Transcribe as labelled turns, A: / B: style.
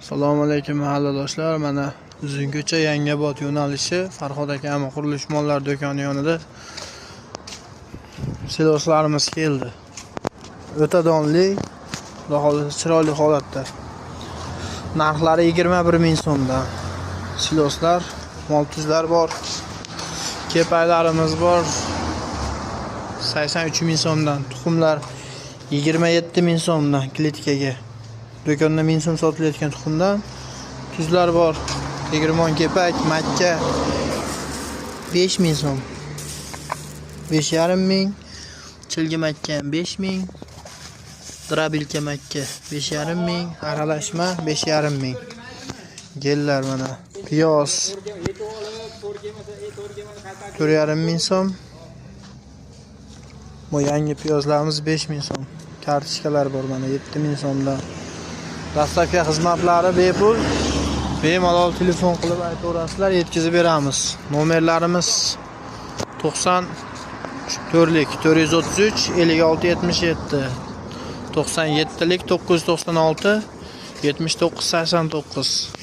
A: Assalomu alaykum mahalladoshlar. Mana Uzunko'cha Yangiobod yo'nalishi Farhod akamiz qurilish mollari do'koni yonida siloslarimiz keldi. O'ta donli, chiroyli holatda. Narxlari 21 ming so'mdan. Siloslar, mol tuzlar bor. Kepaklarimiz bor. 83 ming so'mdan. Tuxumlar 27 ming so'mdan klitkaga. Do'konda 1000 so'm sotilayotgan tuxumdan tuzlar bor. Tegirmon kepak, makka 5000 so'm. 5,5 ming. Chilgi makka 5000. Drabilka makka 5,5 ming. Aralashma 5,5 ming. Gellar mana. Piyoz 4,5 ming so'm. Bu yangi piyozlarimiz 5000 so'm. Kartochkalar bor mana 7000 so'mdan. Dastlabki xizmatlari bepul. Bemalol telefon qilib aytaverasizlar, yetkazib beramiz. Nomerlarimiz 94lik 433 5677, 97lik 996 79 89.